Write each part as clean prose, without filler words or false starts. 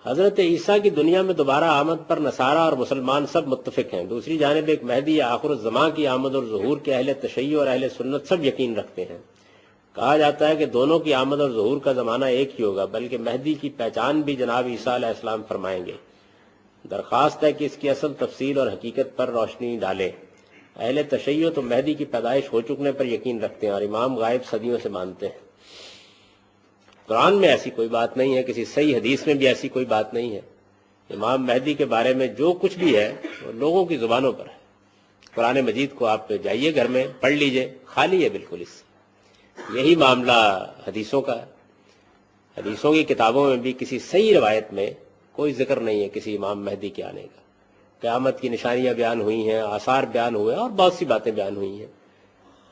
حضرت عیسیٰ کی دنیا میں دوبارہ آمد پر نصارہ اور مسلمان سب متفق ہیں. دوسری جانب ایک مہدی یا آخر الزمان کی آمد اور ظہور کے اہل تشیع اور اہل سنت سب یقین رکھتے ہیں. کہا جاتا ہے کہ دونوں کی آمد اور ظہور کا زمانہ ایک ہی ہوگا، بلکہ مہدی کی پہچان بھی جناب عیسیٰ علیہ السلام فرمائیں گے. درخواست ہے کہ اس کی اصل تفصیل اور حقیقت پر روشنی ڈالے. اہل تشیع تو مہدی کی پیدائش ہو چکنے پر یقین رکھتے ہیں اور امام غائب صدیوں سے مانتے ہیں. قرآن میں ایسی کوئی بات نہیں ہے، کسی صحیح حدیث میں بھی ایسی کوئی بات نہیں ہے. امام مہدی کے بارے میں جو کچھ بھی ہے وہ لوگوں کی زبانوں پر ہے. قرآن مجید کو آپ جائیے گھر میں پڑھ لیجئے، خالی ہے بالکل اس سے. یہی معاملہ حدیثوں کا ہے. حدیثوں کی کتابوں میں بھی کسی صحیح روایت میں کوئی ذکر نہیں ہے کسی امام مہدی کے آنے کا. قیامت کی نشانیاں بیان ہوئی ہیں، آثار بیان ہوئے اور بہت سی باتیں بیان ہوئی ہیں،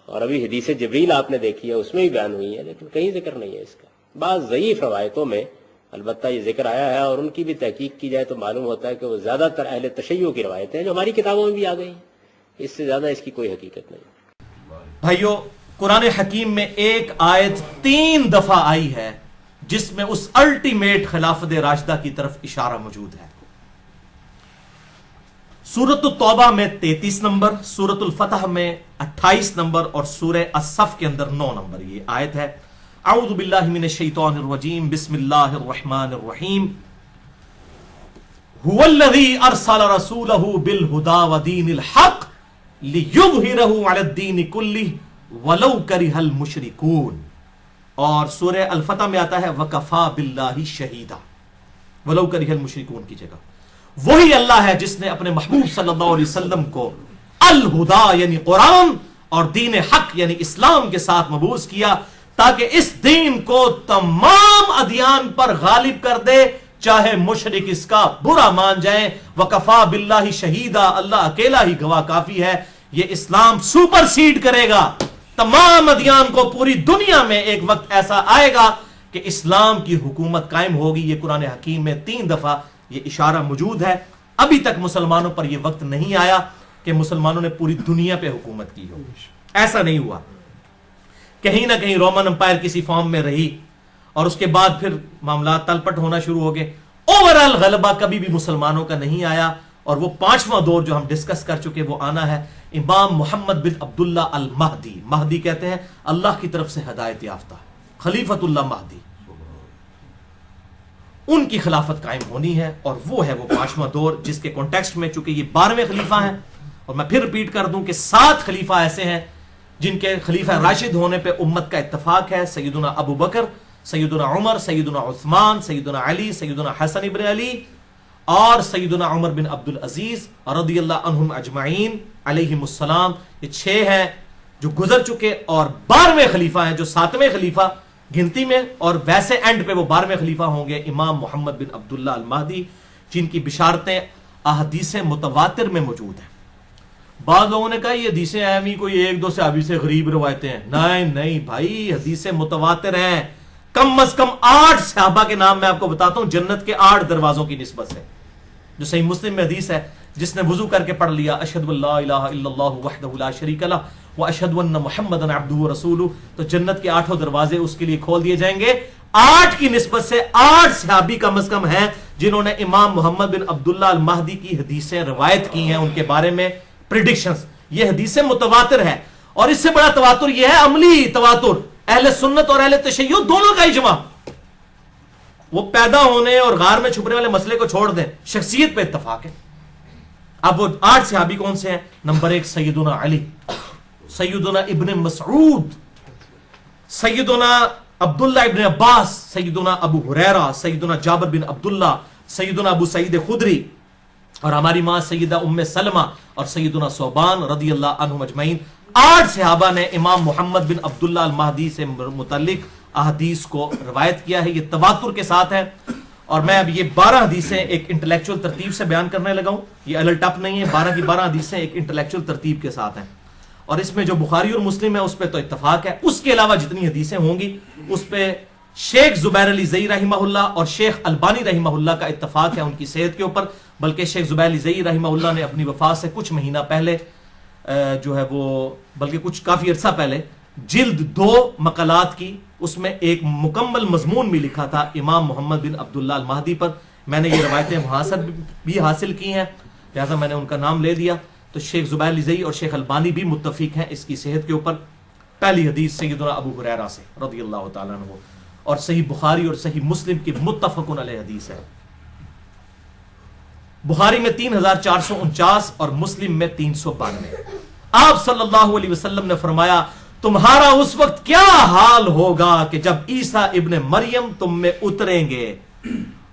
اور ابھی حدیث جبریل آپ نے دیکھی ہے اس میں بھی بیان ہوئی ہے، لیکن کہیں ذکر نہیں ہے اس کا. بعض ضعیف روایتوں میں البتہ یہ ذکر آیا ہے، اور ان کی بھی تحقیق کی جائے تو معلوم ہوتا ہے کہ وہ زیادہ تر اہل تشیع کی روایتیں ہیں جو ہماری کتابوں میں بھی آ گئی ہیں. اس سے زیادہ اس کی کوئی حقیقت نہیں. بھائیو، قرآن حکیم میں ایک آیت 3 دفعہ آئی ہے جس میں اس الٹیمیٹ خلافت راشدہ کی طرف اشارہ موجود ہے. سورۃ التوبہ میں 33 نمبر، سورۃ الفتح میں 28 نمبر اور سورہ الصف کے اندر 9 نمبر یہ آیت ہے. اعوذ باللہ من الشیطان الرجیم، بسم اللہ الرحمن الرحیم. هو الذی ارسل رسولہ بالہدی ودین الحق لیظہرہ علی الدین کلہ ولو کرہ المشرکون. اور سورہ الفتح میں آتا ہے وکفی باللہ شہیدا، ولو کرہ المشرکون کی جگہ. وہی اللہ ہے جس نے اپنے محبوب صلی اللہ علیہ وسلم کو الہدی یعنی قرآن اور دین حق یعنی اسلام کے ساتھ مبعوث کیا تاکہ اس دین کو تمام ادیان پر غالب کر دے، چاہے مشرک اس کا برا مان جائیں. وکفی باللہ شہیدا، اللہ اکیلا ہی گواہ کافی ہے. یہ اسلام سپر سیڈ کرے گا تمام ادیان کو. پوری دنیا میں ایک وقت ایسا آئے گا کہ اسلام کی حکومت قائم ہوگی. یہ قرآن حکیم میں 3 دفعہ یہ اشارہ موجود ہے. ابھی تک مسلمانوں پر یہ وقت نہیں آیا کہ مسلمانوں نے پوری دنیا پہ حکومت کی ہو. ایسا نہیں ہوا. کہیں نہ کہیں رومن امپائر کسی فارم میں رہی اور اس کے بعد پھر معاملات تلپٹ ہونا شروع ہو گئے. اوورال غلبہ کبھی بھی مسلمانوں کا نہیں آیا. اور وہ 5واں دور جو ہم ڈسکس کر چکے وہ آنا ہے امام محمد بن عبداللہ المہدی. مہدی کہتے ہیں اللہ کی طرف سے ہدایت یافتہ، خلیفۃ اللہ مہدی. ان کی خلافت قائم ہونی ہے اور وہ ہے وہ 5واں دور جس کے کانٹیکسٹ میں چونکہ یہ 12ویں خلیفہ ہیں. اور میں پھر ریپیٹ کر دوں کہ 7 خلیفہ ایسے ہیں جن کے خلیفہ راشد ہونے پہ امت کا اتفاق ہے. سیدنا ابو بکر، سیدنا عمر، سیدنا عثمان، سیدنا علی، سیدنا حسن ابن علی اور سیدنا عمر بن عبد العزیز رضی اللہ عنہم اجمعین علیہم السلام. یہ 6 ہیں جو گزر چکے اور 12ویں خلیفہ ہیں جو 7ویں خلیفہ گنتی میں اور ویسے اینڈ پہ وہ 12ویں خلیفہ ہوں گے امام محمد بن عبداللہ المہدی، جن کی بشارتیں احادیث متواتر میں موجود ہیں. بعض لوگوں نے کہا یہ حدیثیں اہمی کوئی 1-2 صحابی سے غریب روایتیں ہیں. نہیں بھائی، حدیثیں متواتر ہیں. کم از کم 8 صحابہ کے نام میں آپ کو بتاتا ہوں جنت کے 8 دروازوں کی نسبت سے. جو صحیح مسلم میں حدیث ہے جس نے وضو کر کے پڑھ لیا اشہد ان لا الہ الا اللہ وحدہ لا شریک لہ واشہد ان محمدا عبدہ ورسولہ، تو جنت کے 8 دروازے اس کے لیے کھول دیے جائیں گے. 8 کی نسبت سے 8 صحابی کم از کم ہیں جنہوں نے امام محمد بن عبداللہ المہدی کی حدیثیں روایت کی ہیں، ان کے بارے میں پریڈکشنز. یہ حدیثیں متواتر ہے. اور اس سے بڑا تواتر یہ ہے عملی تواتر. اہل سنت اور اہل تشیع دونوں کا اجماع. وہ پیدا ہونے اور غار میں چھپنے والے مسئلے کو چھوڑ دیں، شخصیت پہ اتفاق ہے. اب وہ 8 صحابی کون سے ہیں؟ نمبر 1 سیدنا علی، سیدنا ابن مسعود، سیدنا عبداللہ ابن عباس، سیدنا ابو ہریرہ، سیدنا جابر بن عبداللہ، سیدنا ابو سعید خدری، اور ہماری ماں سیدہ ام سلمہ اور سیدنا ثوبان رضی اللہ عنہم اجمعین. 8 صحابہ نے امام محمد بن عبداللہ المہدی سے متعلق احادیث کو روایت کیا ہے. یہ تواتر کے ساتھ ہے. اور میں اب یہ 12 حدیثیں ایک انٹلیکچوئل ترتیب سے بیان کرنے لگا ہوں. یہ الٹ اپ نہیں ہے، 12 کی 12 حدیثیں ایک انٹلیکچوئل ترتیب کے ساتھ ہیں. اور اس میں جو بخاری اور مسلم ہے اس پہ تو اتفاق ہے. اس کے علاوہ جتنی حدیثیں ہوں گی اس پہ شیخ زبیر علی زئی رحمہ اللہ اور شیخ البانی رحمہ اللہ کا اتفاق ہے ان کی صحت کے اوپر. بلکہ شیخ زبیر علی زئی رحمہ اللہ نے اپنی وفات سے کچھ مہینہ پہلے جو ہے وہ بلکہ کچھ کافی عرصہ پہلے جلد 2 مقالات کی، اس میں ایک مکمل مضمون بھی لکھا تھا امام محمد بن عبداللہ المہدی پر. میں نے یہ روایتیں وہاں سے بھی حاصل کی ہیں، لہٰذا میں نے ان کا نام لے دیا. تو شیخ زبیر لزئی اور شیخ البانی بھی متفق ہیں اس کی صحت کے اوپر. پہلی حدیث سیدنا ابو ہریرہ سے رضی اللہ تعالیٰ عنہ، اور صحیح بخاری اور صحیح مسلم کی متفق علیہ حدیث ہے. بخاری میں 3449 اور مسلم میں 392. آپ صلی اللہ علیہ وسلم نے فرمایا تمہارا اس وقت کیا حال ہوگا کہ جب عیسیٰ ابن مریم تم میں اتریں گے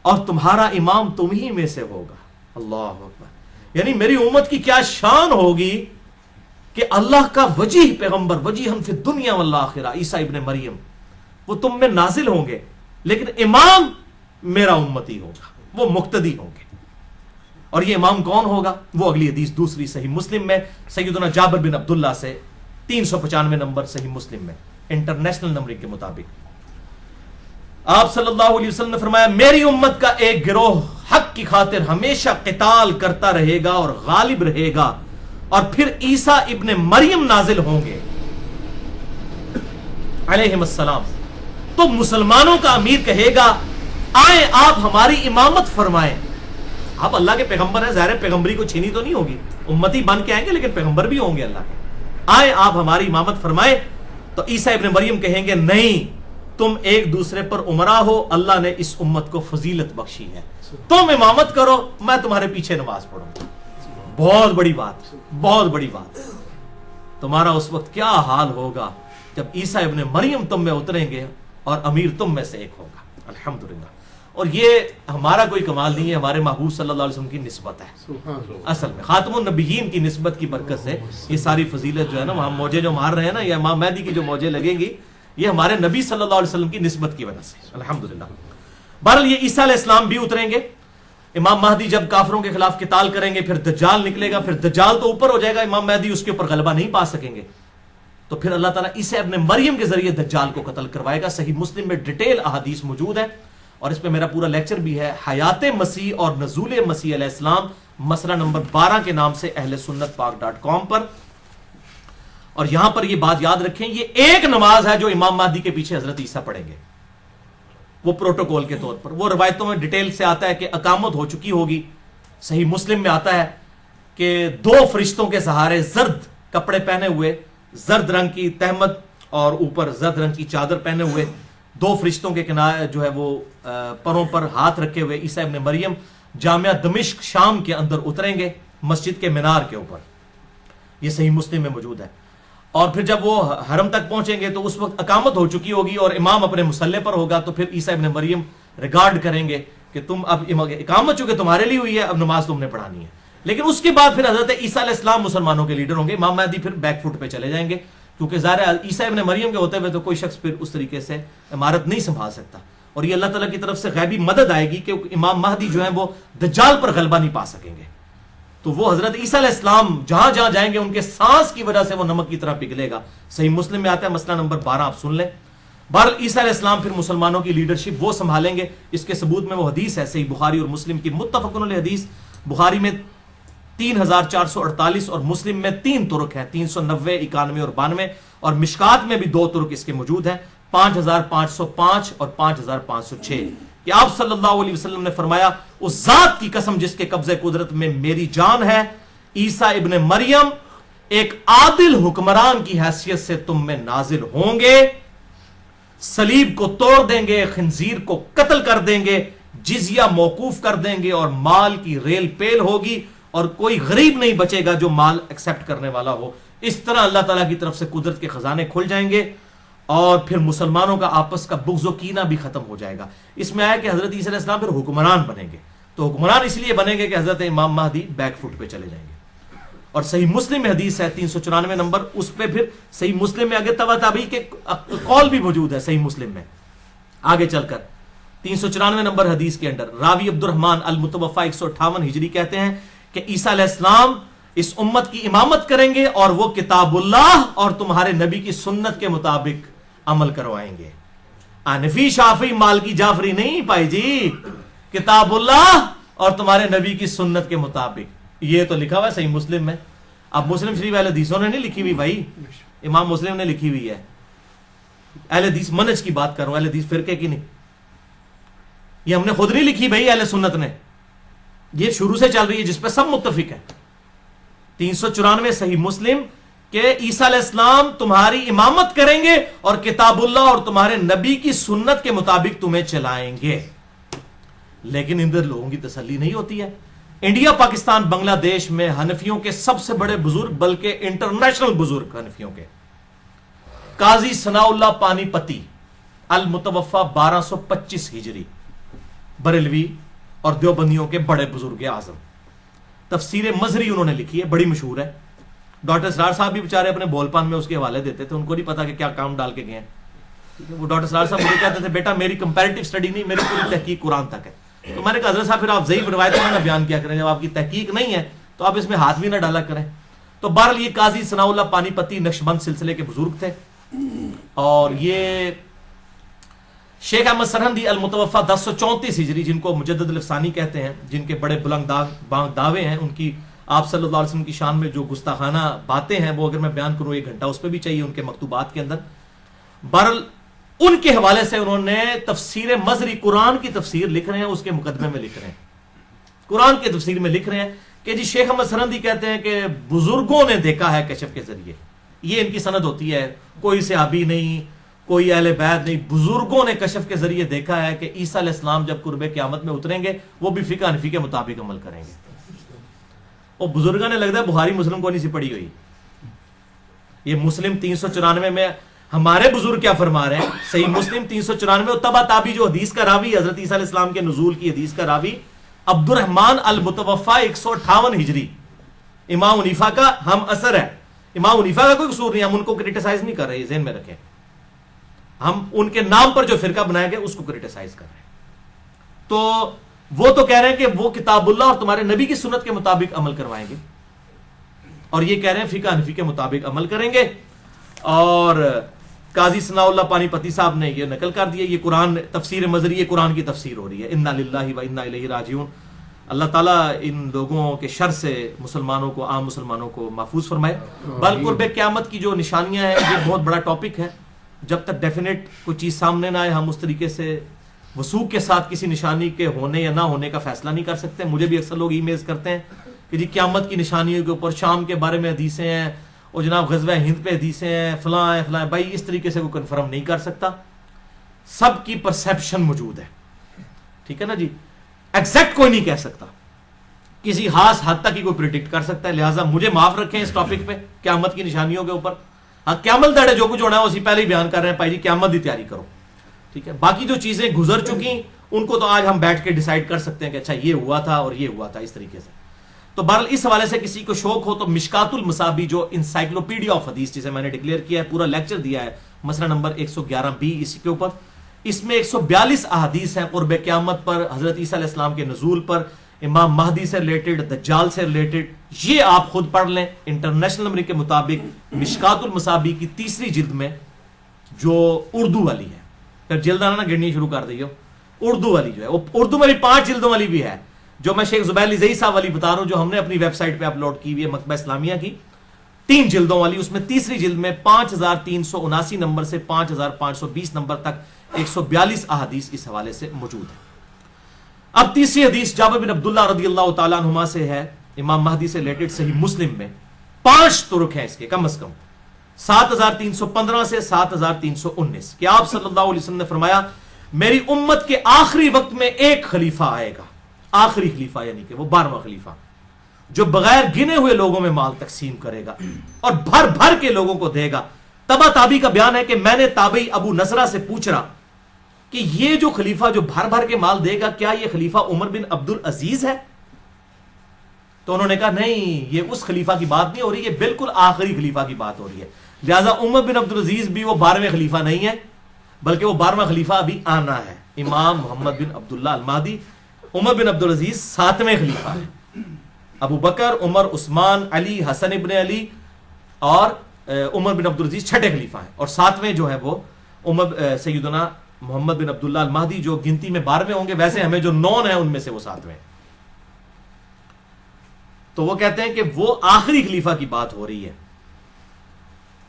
اور تمہارا امام تم ہی میں سے ہوگا. اللہ اکبر. یعنی میری امت کی کیا شان ہوگی کہ اللہ کا وجیح پیغمبر، وجیحاً فی الدنیا والآخرہ، عیسیٰ ابن مریم وہ تم میں نازل ہوں گے، لیکن امام میرا امتی ہوگا، وہ مقتدی ہوں گے. اور یہ امام کون ہوگا؟ وہ اگلی حدیث دوسری صحیح مسلم میں سیدنا جابر بن عبداللہ سے 395 نمبر صحیح مسلم میں انٹرنیشنل نمبرنگ کے مطابق. آپ صلی اللہ علیہ وسلم نے فرمایا میری امت کا ایک گروہ حق کی خاطر ہمیشہ قتال کرتا رہے گا اور غالب رہے گا، اور پھر عیسیٰ ابن مریم نازل ہوں گے علیہم السلام. تو مسلمانوں کا امیر کہے گا آئیں آپ ہماری امامت فرمائیں. آپ اللہ کے پیغمبر ہیں، ظاہر پیغمبری کو چھینی تو نہیں ہوگی، امتی بن کے آئیں گے لیکن پیغمبر بھی ہوں گے اللہ کے. آئیں آپ ہماری امامت فرمائیں. تو عیسیٰ ابن مریم کہیں گے نہیں، تم ایک دوسرے پر امراء ہو، اللہ نے اس امت کو فضیلت بخشی ہے، تم امامت کرو، میں تمہارے پیچھے نماز پڑھوں. بہت بڑی بات، بہت بڑی بات. تمہارا اس وقت کیا حال ہوگا جب عیسیٰ ابن مریم تم میں اتریں گے اور امیر تم میں سے ایک ہوگا. الحمدللہ. اور یہ ہمارا کوئی کمال نہیں ہے، ہمارے محبوب صلی اللہ علیہ وسلم کی نسبت ہے. اصل میں خاتم النبیین کی نسبت کی برکت سے یہ ساری فضیلت جو ہے نا، وہاں موجے جو مار رہے ہیں نا، یہ امام مہدی کی جو موجے لگیں گی، یہ ہمارے نبی صلی اللہ علیہ وسلم کی نسبت کی وجہ سے. الحمدللہ. بہرحال یہ عیسیٰ علیہ السلام بھی اتریں گے. امام مہدی جب کافروں کے خلاف قتال کریں گے، پھر دجال نکلے گا، پھر دجال تو اوپر ہو جائے گا، امام مہدی اس کے اوپر غلبہ نہیں پا سکیں گے. تو پھر اللہ تعالیٰ عیسیٰ ابن مریم کے ذریعے دجال کو قتل کروائے گا. صحیح مسلم میں ڈیٹیل احادیث موجود ہے، اور اس پہ میرا پورا لیکچر بھی ہے، حیات مسیح اور نزول مسیح علیہ السلام، مسئلہ نمبر 12 کے نام سے اہل سنت پاک.com پر. اور یہاں پر یہ بات یاد رکھیں، یہ ایک نماز ہے جو امام مہدی کے پیچھے حضرت عیسیٰ پڑھیں گے، وہ پروٹوکول کے طور پر. وہ روایتوں میں ڈیٹیل سے آتا ہے کہ اقامت ہو چکی ہوگی. صحیح مسلم میں آتا ہے کہ 2 فرشتوں کے سہارے زرد کپڑے پہنے ہوئے، زرد رنگ کی تہمت اور اوپر زرد رنگ کی چادر پہنے ہوئے، 2 فرشتوں کے کنارے جو ہے وہ پروں پر ہاتھ رکھے ہوئے عیسیٰ ابن مریم جامعہ دمشق شام کے اندر اتریں گے، مسجد کے مینار کے اوپر. یہ صحیح مسلم میں موجود ہے. اور پھر جب وہ حرم تک پہنچیں گے تو اس وقت اقامت ہو چکی ہوگی اور امام اپنے مصلی پر ہوگا. تو پھر عیسیٰ ابن مریم ریگارڈ کریں گے کہ تم اب اقامت چونکہ تمہارے لیے ہوئی ہے، اب نماز تم نے پڑھانی ہے. لیکن اس کے بعد پھر حضرت عیسیٰ علیہ السلام مسلمانوں کے لیڈر ہوں گے. امام مہدی پھر بیک فٹ پہ چلے جائیں گے، کیونکہ ظاہر ہے عیسیٰ ابن مریم کے ہوتے ہوئے تو کوئی شخص پھر اس طریقے سے امارت نہیں سنبھال سکتا. اور یہ اللہ تعالیٰ کی طرف سے غیبی مدد آئے گی کہ امام مہدی جو ہیں وہ دجال پر غلبہ نہیں پا سکیں گے. تو وہ حضرت عیسیٰ علیہ السلام جہاں جہاں جائیں گے ان کے سانس کی وجہ سے وہ نمک کی طرح پگھلے گا. صحیح مسلم میں آتا ہے مسئلہ نمبر 12، آپ سن لیں. بہرحال عیسیٰ علیہ السلام پھر مسلمانوں کی لیڈرشپ وہ سنبھالیں گے. اس کے ثبوت میں وہ حدیث ہے صحیح بخاری اور مسلم کی متفق علیہ حدیث. بخاری میں 3448 اور مسلم میں 3 طرق ہیں، 390، 91 اور 92. اور مشکات میں بھی 2 طرق اس کے موجود ہیں، 5505 اور 5506. کہ آپ صلی اللہ علیہ وسلم نے فرمایا اس ذات کی قسم جس کے قبضے قدرت میں میری جان ہے، عیسیٰ ابن مریم ایک عادل حکمران کی حیثیت سے تم میں نازل ہوں گے، صلیب کو توڑ دیں گے، خنزیر کو قتل کر دیں گے، جزیہ موقوف کر دیں گے، اور مال کی ریل پیل ہوگی اور کوئی غریب نہیں بچے گا جو مال ایکسپٹ کرنے والا ہو. اس طرح اللہ تعالیٰ کی طرف سے قدرت کے خزانے کھل جائیں گے اور پھر مسلمانوں کا آپس کا بغض و کینہ بھی ختم ہو جائے گا. اس میں آیا کہ حضرت عیسیٰ علیہ السلام پھر حکمران بنیں گے. تو حکمران اس لیے بنیں گے کہ حضرت امام مہدی بیک فٹ پہ چلے جائیں گے. اور صحیح مسلم میں حدیث ہے 394 نمبر، اس پہ پھر صحیح مسلم میں آگے تبع تابعی کے قول بھی موجود ہے. صحیح مسلم میں آگے چل کر 394 نمبر حدیث کے اندر راوی عبد الرحمن المتوفا 158 ہجری کہتے ہیں کہ عیسیٰ علیہ السلام اس امت کی امامت کریں گے اور وہ کتاب اللہ اور تمہارے نبی کی سنت کے مطابق عمل کروائیں گے. حنفی شافعی مالکی جعفری نہیں پائی جی، کتاب اللہ اور تمہارے نبی کی سنت کے مطابق. یہ تو لکھا ہوا ہے صحیح مسلم میں. اب مسلم شریف اہل حدیثوں نے نہیں لکھی ہوئی بھائی، امام مسلم نے لکھی ہوئی ہے. اہل حدیث منہج کی بات کر رہا ہوں، اہل حدیث فرقے کی نہیں. یہ ہم نے خود نہیں لکھی بھائی اہل سنت نے، یہ شروع سے چل رہی ہے جس پہ سب متفق ہیں۔ 394 صحیح مسلم کہ عیسیٰ علیہ السلام تمہاری امامت کریں گے اور کتاب اللہ اور تمہارے نبی کی سنت کے مطابق تمہیں چلائیں گے۔ لیکن ادھر لوگوں کی تسلی نہیں ہوتی ہے۔ انڈیا، پاکستان، بنگلہ دیش میں حنفیوں کے سب سے بڑے بزرگ، بلکہ انٹرنیشنل بزرگ حنفیوں کے، قاضی ثناء اللہ پانی پتی المتوفا 1225 ہجری، بریلوی اور دیوبندیوں کے بڑے بزرگ اعظم، تفسیر مظہری انہوں نے لکھی ہے، بڑی مشہور ہے۔ ڈاکٹر اسرار صاحب بھی بیچارے اپنے بول پان میں اس کے حوالے دیتے تھے، ان کو نہیں پتا کہ کیا کام ڈال کے گئے ہیں۔ وہ ڈاکٹر اسرار صاحب مجھے کہتے تھے بیٹا میری کمپیریٹیو اسٹڈی نہیں، میری پوری تحقیق قرآن تک ہے۔ تو میں نے کہا حضرت صاحب پھر آپ ضعیف روایتوں میں نہ بیان کیا کریں، جب آپ کی تحقیق نہیں ہے تو آپ اس میں ہاتھ بھی نہ ڈالا کریں۔ تو بہرحال یہ قاضی ثناء اللہ پانی پتی نقشبند سلسلے کے بزرگ تھے، اور یہ شیخ احمد سرہندی المتوفا 1034 ہجری، جن کو مجدد الافسانی کہتے ہیں، جن کے بڑے بلند بانگ دعوے ہیں، ان کی آپ صلی اللہ علیہ وسلم کی شان میں جو گستاخانہ باتیں ہیں وہ اگر میں بیان کروں 1 گھنٹہ اس پہ بھی چاہیے ان کے مکتوبات کے اندر۔ بہرحال ان کے حوالے سے انہوں نے تفسیر مظہری، قرآن کی تفسیر لکھ رہے ہیں، اس کے مقدمے میں لکھ رہے ہیں، قرآن کی تفسیر میں لکھ رہے ہیں کہ جی شیخ احمد سرہندی کہتے ہیں کہ بزرگوں نے دیکھا ہے کشف کے ذریعے، یہ ان کی سند ہوتی ہے، کوئی صحابی نہیں، کوئی اہل بیت نہیں، بزرگوں نے کشف کے ذریعے دیکھا ہے کہ عیسیٰ علیہ السلام جب قرب قیامت میں اتریں گے وہ بھی فقہ حنفی کے مطابق عمل کریں گے۔ اور بزرگوں نے لگتا ہے بخاری مسلم کو نہیں سی پڑھی ہوئی، یہ مسلم 394 میں ہمارے بزرگ کیا فرما رہے ہیں، صحیح مسلم 394 اور تبع تابی جو حدیث کا راوی، حضرت عیسیٰ علیہ السلام کے نزول کی حدیث کا راوی عبد الرحمن المتوفا 158 ہجری، امام حنیفہ کا ہم اثر ہے۔ امام حنیفہ کا کوئی قصور نہیں، ہم ان کو کرٹیسائز نہیں کر رہے، ذہن میں رکھیں، ہم ان کے نام پر جو فرقہ بنایا گیا اس کو کرٹیسائز کر رہے ہیں۔ تو وہ تو کہہ رہے ہیں کہ وہ کتاب اللہ اور تمہارے نبی کی سنت کے مطابق عمل کروائیں گے، اور یہ کہہ رہے ہیں فقہ حنفی کے مطابق عمل کریں گے۔ اور قاضی ثناء اللہ پانی پتی صاحب نے یہ نقل کر دیا، یہ قرآن تفسیر مظہری، یہ قرآن کی تفسیر ہو رہی ہے، انا للہ و انا الیہ راجعون۔ اللہ تعالیٰ ان لوگوں کے شر سے مسلمانوں کو، عام مسلمانوں کو محفوظ فرمائے۔ بل قرب قیامت کی جو نشانیاں ہیں یہ بہت بڑا ٹاپک ہے، جب تک ڈیفینیٹ کوئی چیز سامنے نہ آئے ہم اس طریقے سے وثوق کے ساتھ کسی نشانی کے ہونے یا نہ ہونے کا فیصلہ نہیں کر سکتے۔ مجھے بھی اکثر لوگ ای میلز کرتے ہیں کہ جی قیامت کی نشانیوں کے اوپر شام کے بارے میں حدیثیں ہیں، اور جناب غزوہ ہند پہ حدیثیں ہیں، فلاں ہیں فلاں، بھائی اس طریقے سے وہ کنفرم نہیں کر سکتا، سب کی پرسیپشن موجود ہے، ٹھیک ہے نا جی، ایگزیکٹ کوئی نہیں کہہ سکتا، کسی خاص حد تک ہی کوئی پریڈکٹ کر سکتا ہے۔ لہٰذا مجھے معاف رکھیں اس ٹاپک پہ، قیامت کی نشانیوں کے اوپر۔ ہاں قیامت دڑے جو کچھ ہونا ہے اسی پہلے ہی بیان کر رہے ہیں، بھائی جی قیامت کی تیاری کرو، ٹھیک ہے۔ باقی جو چیزیں گزر چکی ان کو تو آج ہم بیٹھ کے ڈیسائیڈ کر سکتے ہیں کہ اچھا یہ ہوا تھا اور یہ ہوا تھا، اس طریقے سے۔ تو بہرحال اس حوالے سے کسی کو شوق ہو تو مشکات المصابی جو انسائکلوپیڈیا آف حدیث جسے میں نے ڈکلیئر کیا ہے، پورا لیکچر دیا ہے، مسئلہ نمبر 111B اسی کے اوپر، اس میں 142 احادیث ہیں قرب قیامت پر، حضرت عیسیٰ علیہ السلام کے نزول پر، امام مہدی سے ریلیٹڈ، دجال سے ریلیٹڈ، یہ آپ خود پڑھ لیں انٹرنیشنل نمبر کے مطابق مشکات المصابی کی 3ری جلد میں جو اردو والی ہے، پھر جلد آنا نا گننی شروع کر دیو، اردو والی جو ہے وہ اردو میں بھی 5 جلدوں والی بھی ہے، جو میں شیخ زبیر علی زئی صاحب والی بتا رہا ہوں جو ہم نے اپنی ویب سائٹ پہ اپلوڈ کی ہوئی ہے، مکتبہ اسلامیہ کی، 3 جلدوں والی، اس میں 3ری جلد میں 5379 نمبر سے 5520 نمبر تک 142 احادیث اس حوالے سے موجود ہے۔ اب 3ری حدیث جابر بن عبداللہ رضی اللہ تعالیٰ عنہما سے ہے، امام مہدی سے ریلیٹڈ، صحیح مسلم میں 5 طرق ہیں اس کے کم از کم، 7315 سے 7319 کہ آپ صلی اللہ علیہ وسلم نے فرمایا میری امت کے آخری وقت میں ایک خلیفہ آئے گا، آخری خلیفہ یعنی کہ وہ 12واں خلیفہ، جو بغیر گنے ہوئے لوگوں میں مال تقسیم کرے گا اور بھر بھر کے لوگوں کو دے گا۔ تبا تابی کا بیان ہے کہ میں نے تابعی ابو نصرہ سے پوچھ رہا کہ یہ جو خلیفہ جو بھر بھر کے مال دے گا کیا یہ خلیفہ عمر بن عبد العزیز ہے؟ تو انہوں نے کہا نہیں، یہ اس خلیفہ کی بات نہیں ہو رہی، یہ بالکل آخری خلیفہ کی بات ہو رہی ہے۔ لہذا عمر بن عبد العزیز بھی وہ 12ویں خلیفہ نہیں ہے، بلکہ وہ 12واں خلیفہ ابھی آنا ہے، امام محمد بن عبداللہ المہدی۔ عمر بن عبد العزیز 7ویں خلیفہ ہے، ابو بکر، عمر، عثمان، علی، حسن ابن علی اور عمر بن عبد العزیز 6ٹھے خلیفہ ہیں، اور 7ویں جو ہے وہ عمر سیدنا محمد بن عبداللہ المہدی، جو گنتی میں 12ویں ہوں گے، ویسے ہمیں جو 9 ہیں ان میں سے وہ 7ویں۔ تو وہ کہتے ہیں کہ وہ آخری خلیفہ کی بات ہو رہی ہے۔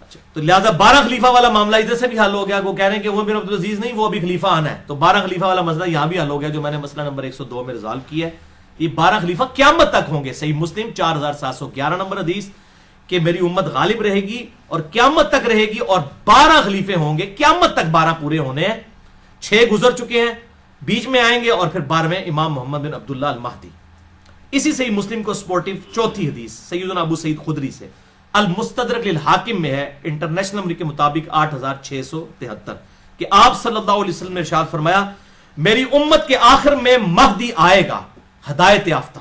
اچھا تو لہٰذا 12 خلیفہ والا معاملہ ادھر سے بھی حل ہو گیا. وہ کہہ رہے ہیں کہ عمر بن عبدالعزیز نہیں، وہ ابھی خلیفہ آنا ہے، تو 12 خلیفہ والا مسئلہ یہاں بھی حل ہو گیا، جو میں نے مسئلہ نمبر 102 میں ریزالو کیا ہے. یہ 12 خلیفہ قیامت تک ہوں گے. صحیح مسلم 4711 نمبر حدیث کہ میری امت غالب رہے گی اور قیامت تک رہے گی، اور 12 خلیفے ہوں گے، قیامت تک 12 پورے ہونے ہیں. 6 گزر چکے ہیں، بیچ میں آئیں گے، اور پھر 12ویں امام محمد بن عبداللہ المہدی. اسی صحیح مسلم کو سپورٹیو چوتھی حدیث سیدنا ابو سعید خدری سے المستدرک للحاکم میں ہے، انٹرنیشنل نمبر کے مطابق 8673، کہ آپ صلی اللہ علیہ وسلم نے ارشاد فرمایا میری امت کے آخر میں مہدی آئے گا ہدایت یافتہ،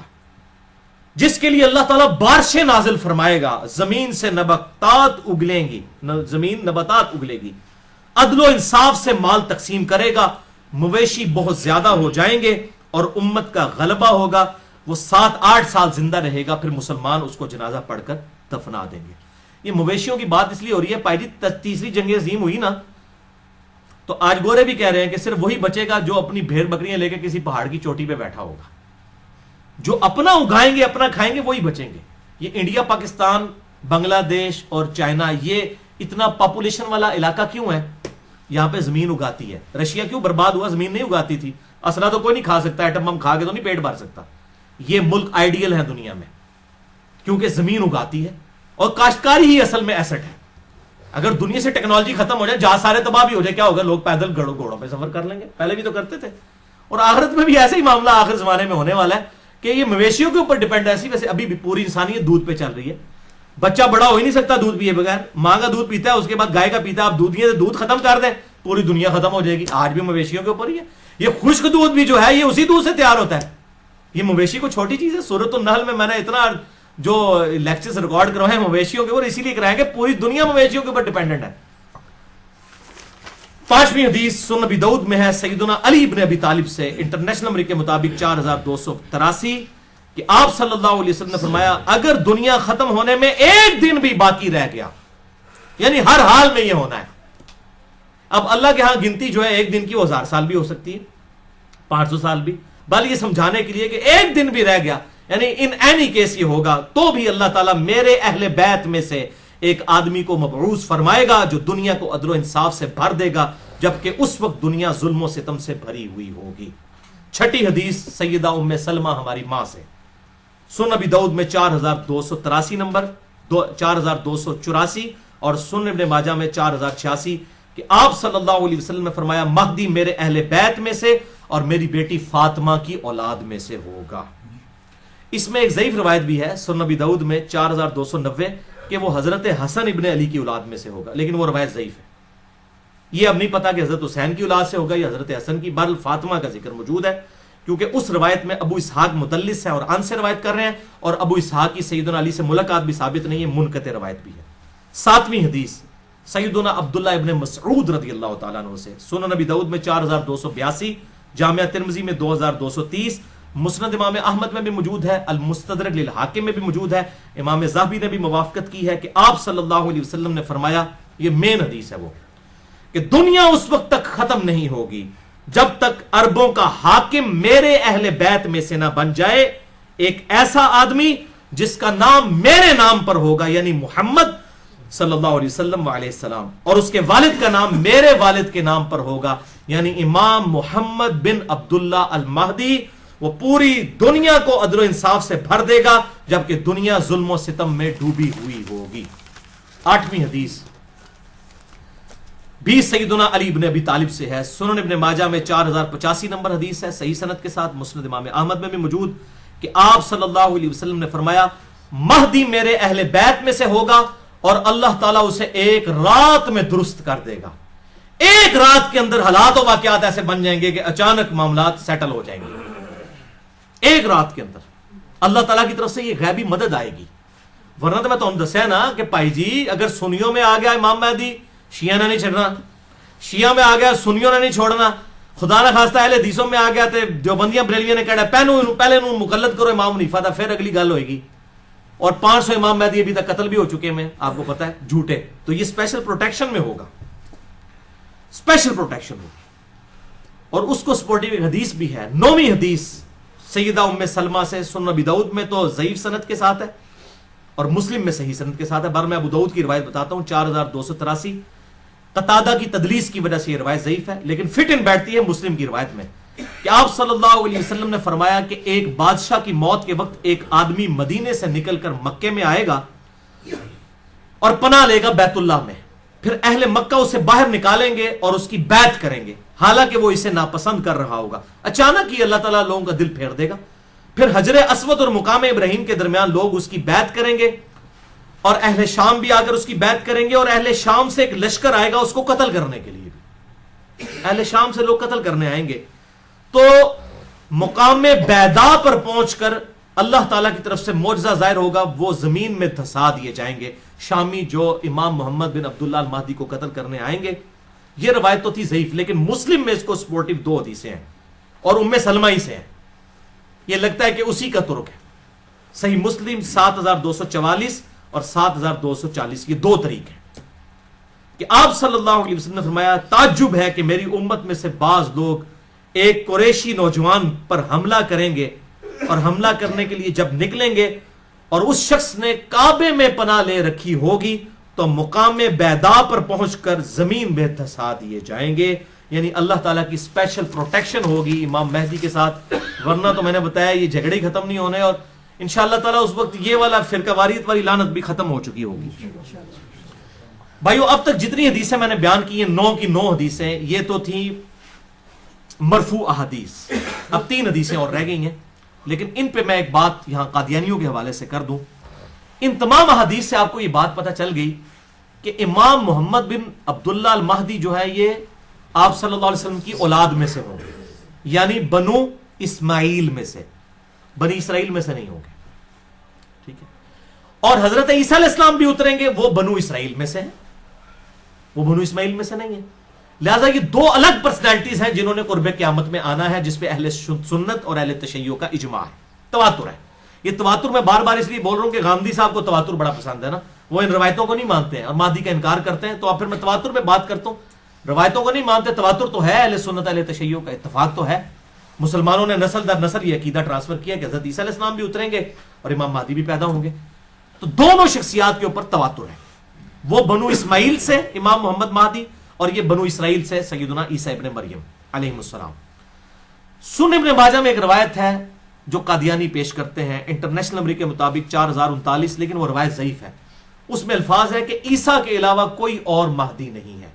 جس کے لیے اللہ تعالیٰ بارشیں نازل فرمائے گا، زمین سے نباتات اگلیں گی، زمین نباتات اگلے گی، عدل و انصاف سے مال تقسیم کرے گا، مویشی بہت زیادہ ہو جائیں گے، اور امت کا غلبہ ہوگا. وہ 7-8 سال زندہ رہے گا، پھر مسلمان اس کو جنازہ پڑھ کر دفنا دیں گے. یہ مویشیوں کی بات اس لیے ہو رہی ہے، پہلی تیسری جنگ عظیم ہوئی نا، تو آج گورے بھی کہہ رہے ہیں کہ صرف وہی بچے گا جو اپنی بھیڑ بکریاں لے کے کسی پہاڑ کی چوٹی پہ بیٹھا ہوگا. جو اپنا اگائیں گے، اپنا کھائیں گے، وہی بچیں گے. یہ انڈیا، پاکستان، بنگلہ دیش اور چائنا، یہ اتنا پاپولیشن والا علاقہ کیوں ہے؟ یہاں پہ زمین اگاتی ہے. رشیا کیوں برباد ہوا؟ زمین نہیں اگاتی تھی. اسلحہ تو کوئی نہیں کھا سکتا، ایٹم بم کھا کے تو نہیں پیٹ بھر سکتا. یہ ملک آئیڈیل ہے دنیا میں کیونکہ زمین اگاتی ہے، اور کاشتکاری ہی اصل میں ایسٹ ہے. اگر دنیا سے ٹیکنالوجی ختم ہو جائے، جہاز سارے تباہ بھی ہو جائے، کیا ہوگا؟ لوگ پیدل گھوڑوں پہ سفر کر لیں گے. پہلے بھی تو کرتے تھے. اور آخرت میں بھی ایسے ہی معاملہ آخر زمانے میں ہونے والا ہے کہ یہ مویشیوں کے اوپر ڈیپینڈ ہے. ویسے ابھی بھی پوری انسانیت دودھ پہ چل رہی ہے. بچہ بڑا ہو ہی نہیں سکتا دودھ پیے بغیر. ماں کا دودھ پیتا ہے، اس کے بعد گائے کا پیتا ہے. آپ دودھ سے دودھ ختم کر دیں، پوری دنیا ختم ہو جائے گی. آج بھی مویشیوں کے اوپر ہی ہے. یہ خشک دودھ بھی جو ہے یہ اسی دودھ سے تیار ہوتا ہے. یہ مویشی کو چھوٹی چیز ہے. سورۃ النحل میں میں نے اتنا جو لیکچرز ریکارڈ کروائے مویشیوں کے اوپر، اسی لیے کرائے کہ پوری دنیا مویشیوں کے اوپر ڈیپینڈنٹ ہے. 5ویں حدیث سنن ابی داؤد میں ہے سیدنا علی ابن ابی طالب سے، انٹرنیشنل نمبر کے مطابق 4283، کہ آپ صلی اللہ علیہ وسلم نے فرمایا اگر دنیا ختم ہونے میں ایک دن بھی باقی رہ گیا، یعنی ہر حال میں یہ ہونا ہے. اب اللہ کے ہاں گنتی جو ہے ایک دن کی وہ 1000 سال بھی ہو سکتی ہے، 500 سال بھی، بل یہ سمجھانے کے لیے کہ ایک دن بھی رہ گیا، یعنی ان اینی کیس یہ ہوگا تو بھی اللہ تعالیٰ میرے اہل بیت میں سے ایک آدمی کو مبعوث فرمائے گا جو دنیا کو عدل و انصاف سے بھر دے گا، جبکہ اس وقت دنیا ظلم و ستم سے بھری ہوئی ہوگی. 6ٹھی حدیث سیدہ ام سلمہ ہماری ماں سے، سنن ابی داؤد میں 4283 نمبر، 4284، اور سنن ابن ماجہ میں 4086، کہ آپ صلی اللہ علیہ وسلم نے فرمایا مہدی میرے اہل بیت میں سے اور میری بیٹی فاطمہ کی اولاد میں سے ہوگا. اس میں ایک ضعیف روایت بھی ہے سنن ابی داؤد میں 4290 کہ وہ حضرت حسن ابن علی کی اولاد میں سے ہوگا، لیکن وہ روایت ضعیف ہے. یہ اب نہیں پتا کہ حضرت حسین کی اولاد سے ہوگا یا حضرت حسن کی. بہرحال فاطمہ کا ذکر موجود ہے کیونکہ اس روایت میں ابو اسحاق مدلس ہے اور ان سے روایت کر رہے ہیں، اور ابو اسحاق کی سیدنا علی سے ملاقات بھی ثابت نہیں ہے، منقطع روایت بھی ہے. 7ویں حدیث سیدنا عبداللہ ابن مسعود رضی اللہ تعالیٰ عنہ سے، سنن نبی داؤد میں 4282، جامعہ ترمذی میں 2230، مسند امام احمد میں بھی موجود ہے، المستدرک للحاکم میں بھی موجود ہے. امام ذہبی نے بھی موافقت کی ہے کہ آپ صلی اللہ علیہ وسلم نے فرمایا، یہ مین حدیث ہے وہ، کہ دنیا اس وقت تک ختم نہیں ہوگی جب تک عربوں کا حاکم میرے اہل بیت میں سے نہ بن جائے ایک ایسا آدمی جس کا نام میرے نام پر ہوگا، یعنی محمد صلی اللہ علیہ وسلم علیہ السلام، اور اس کے والد کا نام میرے والد کے نام پر ہوگا، یعنی امام محمد بن عبداللہ المہدی. وہ پوری دنیا کو عدل و انصاف سے بھر دے گا جبکہ دنیا ظلم و ستم میں ڈوبی ہوئی ہوگی. 8ویں حدیث بھی سیدنا علی ابن ابی طالب سے ہے، سنن ابن ماجہ میں 4085 نمبر حدیث ہے، صحیح سند کے ساتھ، مسند امام احمد میں بھی موجود، کہ آپ صلی اللہ علیہ وسلم نے فرمایا مہدی میرے اہل بیت میں سے ہوگا اور اللہ تعالیٰ اسے ایک رات میں درست کر دے گا. ایک رات کے اندر حالات و واقعات ایسے بن جائیں گے کہ اچانک معاملات سیٹل ہو جائیں گے. ایک رات کے اندر اللہ تعالیٰ کی طرف سے یہ غیبی مدد آئے گی. ورنہ تو میں تو دسیا نا کہ بھائی جی اگر سنیوں میں آ گیا امام مہدی، شیعہ نے نہیں چھڑنا، شیعہ میں آ گیا سنیوں نے نہیں چھوڑنا، خدا نہ خواستہ اہل حدیثوں میں آ گیا تو دیوبندیاں بریلویاں نے کہا پہلے انہوں مقلد کرو امام حنیفہ تھا، پھر اگلی گل ہوئے گی. اور 500 امام مہدی ابھی تک قتل بھی ہو چکے ہیں، آپ کو پتا ہے، جھوٹے. تو یہ اسپیشل پروٹیکشن میں ہوگا، اسپیشل پروٹیکشن ہوگی. اور اس کو سپورٹیو ایک حدیث بھی ہے، 9ویں حدیث سیدہ ام سلمہ سے، سنن ابی داؤد میں تو ضعیف سند کے ساتھ ہے، اور مسلم میں صحیح سند کے ساتھ ہے. بار میں ابو داؤد کی روایت بتاتا ہوں 4283. قتادہ کی تدلیس کی وجہ سے یہ روایت ضعیف ہے, لیکن فٹ ان بیٹھتی ہے مسلم کی روایت میں کہ آپ صلی اللہ علیہ وسلم نے فرمایا کہ ایک بادشاہ کی موت کے وقت ایک آدمی مدینے سے نکل کر مکے میں آئے گا اور پناہ لے گا بیت اللہ میں. پھر اہل مکہ اسے باہر نکالیں گے اور اس کی بیعت کریں گے, حالانکہ وہ اسے ناپسند کر رہا ہوگا. اچانک ہی اللہ تعالیٰ لوگوں کا دل پھیر دے گا. پھر حجر اسود اور مقام ابراہیم کے درمیان لوگ اس کی بیعت کریں گے, اور اہل شام بھی آ کر اس کی بیعت کریں گے, اور اہل شام سے ایک لشکر آئے گا اس کو قتل کرنے کے لیے. اہل شام سے لوگ قتل کرنے آئیں گے. تو مقام بیدا پر پہنچ کر اللہ تعالیٰ کی طرف سے معجزہ ظاہر ہوگا, وہ زمین میں دھسا دیے جائیں گے شامی جو امام محمد بن عبداللہ المہدی کو قتل کرنے آئیں گے. یہ روایت تو تھی ضعیف, لیکن مسلم میں اس کو سپورٹیو 2 حدیثیں ہیں اور ام سلمہ ہی سے ہیں. یہ لگتا ہے کہ اسی کا ترک ہے. صحیح مسلم 7244 اور 7240, یہ 2 طریق ہیں کہ آپ صلی اللہ علیہ وسلم نے فرمایا تعجب ہے کہ میری امت میں سے بعض لوگ ایک قریشی نوجوان پر حملہ کریں گے, اور حملہ کرنے کے لیے جب نکلیں گے اور اس شخص نے کعبے میں پناہ لے رکھی ہوگی تو مقام بیدا پر پہنچ کر زمین میں دھسا دیے جائیں گے. یعنی اللہ تعالیٰ کی اسپیشل پروٹیکشن ہوگی امام مہدی کے ساتھ, ورنہ تو میں نے بتایا یہ جھگڑے ختم نہیں ہونے, اور انشاءاللہ تعالیٰ اس وقت یہ والا فرقہ واریت والی لعنت بھی ختم ہو چکی ہوگی. بھائیو, اب تک جتنی حدیثیں میں نے بیان کی ہیں 9 کی 9 حدیثیں یہ تو تھیں مرفوع احادیث. اب 3 حدیثیں اور رہ گئی ہیں, لیکن ان پہ میں ایک بات یہاں قادیانیوں کے حوالے سے کر دوں. ان تمام احادیث سے آپ کو یہ بات پتہ چل گئی کہ امام محمد بن عبداللہ المہدی جو ہے یہ آپ صلی اللہ علیہ وسلم کی اولاد میں سے ہوں گے, یعنی بنو اسماعیل میں سے, بنی اسرائیل میں سے نہیں ہوں گے. ٹھیک ہے, اور حضرت عیسیٰ علیہ السلام بھی اتریں گے وہ بنو اسرائیل میں سے ہیں, وہ بنو اسماعیل میں سے نہیں ہیں. لہذا یہ 2 الگ پرسنالٹیز ہیں جنہوں نے قرب قیامت میں آنا ہے, جس پہ اہل سنت اور اہل تشیع کا اجماع ہے, تواتر ہے. یہ تواتر میں بار بار اس لیے بول رہا ہوں کہ غامدی صاحب کو تواتر بڑا پسند ہے نا, وہ ان روایتوں کو نہیں مانتے ہیں اور مہدی کا انکار کرتے ہیں. تو اب پھر میں تواتر پہ بات کرتا ہوں, روایتوں کو نہیں مانتے, تواتر تو ہے, اہل سنت اہل تشیع کا اتفاق تو ہے. مسلمانوں نے نسل در نسل یہ عقیدہ ٹرانسفر کیا کہ حضرت عیسیٰ علیہ السلام بھی اتریں گے اور امام مہدی بھی پیدا ہوں گے. تو دونوں شخصیات کے اوپر تواتر ہے, وہ بنو اسماعیل سے امام محمد مہدی اور یہ بنو اسرائیل سے سیدنا عیسیٰ ابن مریم علیہ السلام. سنن ابن ماجہ میں ایک روایت ہے جو قادیانی پیش کرتے ہیں انٹرنیشنل نمبر کے مطابق 4039, لیکن وہ روایت ضعیف ہے. اس میں الفاظ ہے کہ عیسیٰ کے علاوہ کوئی اور مہدی نہیں ہے,